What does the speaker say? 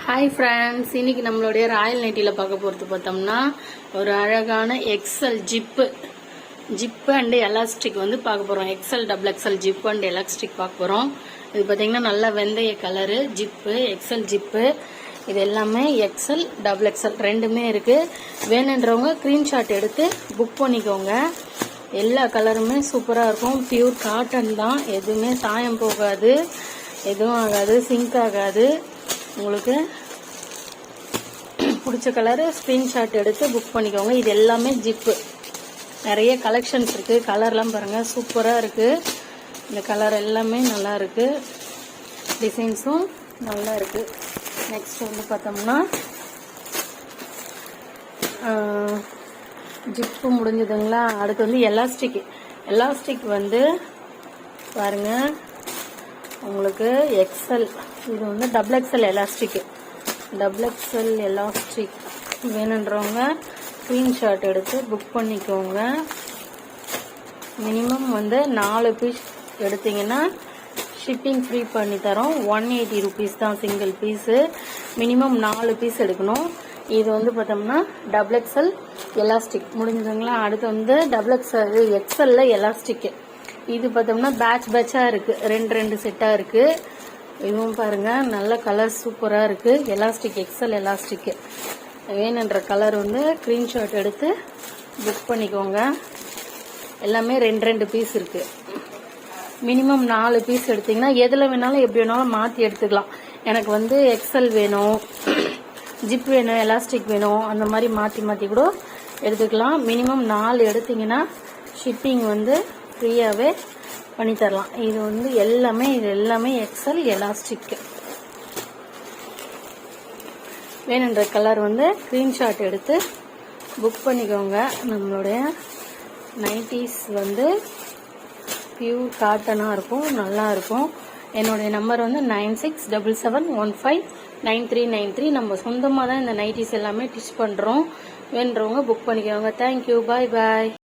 Hi friends, இன்னைக்கு நம்மளுடைய Royal நைட்டியில் பார்க்க போகிறது பார்த்தோம்னா ஒரு அழகான எக்ஸல் ஜிப்பு அண்ட் எலாஸ்டிக் வந்து பார்க்க போகிறோம். XL double XL zip and elastic பார்க்க போகிறோம். இது பார்த்தீங்கன்னா நல்ல வெந்தய கலரு ஜிப்பு, எக்ஸல் ஜிப்பு. இது எல்லாமே எக்ஸல் டபுள் எக்ஸல் ரெண்டுமே இருக்குது. வேணுன்றவங்க ஸ்க்ரீன்ஷாட் எடுத்து புக் பண்ணிக்கோங்க. எல்லா கலருமே சூப்பராக இருக்கும். பியூர் காட்டன் தான், எதுவுமே சாயம் போகாது, எதுவும் ஆகாது, சிங்க் ஆகாது. உங்களுக்கு பிடிச்ச கலரு ஸ்க்ரீன்ஷாட் எடுத்து புக் பண்ணிக்கோங்க. இது எல்லாமே ஜிப்பு. நிறைய கலெக்ஷன்ஸ் இருக்குது. கலர்லாம் பாருங்கள், சூப்பராக இருக்குது. இந்த கலர் எல்லாமே நல்லா இருக்குது, டிசைன்ஸும் நல்லா இருக்குது. நெக்ஸ்ட் வந்து பார்த்தோம்னா ஜிப்பு முடிஞ்சதுங்களா. அடுத்து வந்து எலாஸ்டிக் வந்து பாருங்கள், உங்களுக்கு எக்ஸல், இது வந்து டபுள் எக்ஸல் எலாஸ்டிக் வேணுன்றவங்க ஸ்க்ரீன்ஷாட் எடுத்து புக் பண்ணிக்கோங்க. மினிமம் வந்து 4 பீஸ் எடுத்தீங்கன்னா ஷிப்பிங் ஃப்ரீ பண்ணி தரோம். 180 ருபீஸ் தான் சிங்கிள் பீஸு. மினிமம் 4 பீஸ் எடுக்கணும். இது வந்து பார்த்தோம்னா டபுள் எக்ஸல் எலாஸ்டிக் முடிஞ்சதுங்களா. அடுத்து வந்து எக்ஸல்ல எலாஸ்டிக்கு. இது பார்த்தோம்னா பேட்சாக இருக்குது, ரெண்டு செட்டாக இருக்குது. இதுவும் பாருங்கள், நல்ல கலர் சூப்பராக இருக்குது. எலாஸ்டிக், எக்ஸல் எலாஸ்டிக்கு வேணுன்ற கலர் வந்து ஸ்க்ரீன்ஷாட் எடுத்து புக் பண்ணிக்கோங்க. எல்லாமே ரெண்டு பீஸ் இருக்குது. மினிமம் 4 பீஸ் எடுத்திங்கன்னா எதில் வேணாலும் எப்படி வேணாலும் மாற்றி எடுத்துக்கலாம். எனக்கு வந்து எக்ஸல் வேணும், ஜிப் வேணும், எலாஸ்டிக் வேணும், அந்த மாதிரி மாற்றி கூட எடுத்துக்கலாம். மினிமம் 4 எடுத்திங்கன்னா ஷிப்பிங் வந்து ஃப்ரீயாகவே பண்ணித்தரலாம். இது வந்து எல்லாமே எக்ஸல் எலாஸ்டிக். வேணுன்ற கலர் வந்து ஸ்க்ரீன்ஷாட் எடுத்து புக் பண்ணிக்கோங்க. நம்மளுடைய நைட்டிஸ் வந்து பியூர் காட்டனாக இருக்கும், நல்லா இருக்கும். என்னுடைய நம்பர் வந்து 9677159393. நம்ம சொந்தமாக தான் இந்த நைட்டிஸ் எல்லாமே டிச் பண்ணுறோம். வேணுன்றவங்க புக் பண்ணிக்கோங்க. தேங்க்யூ, பாய்.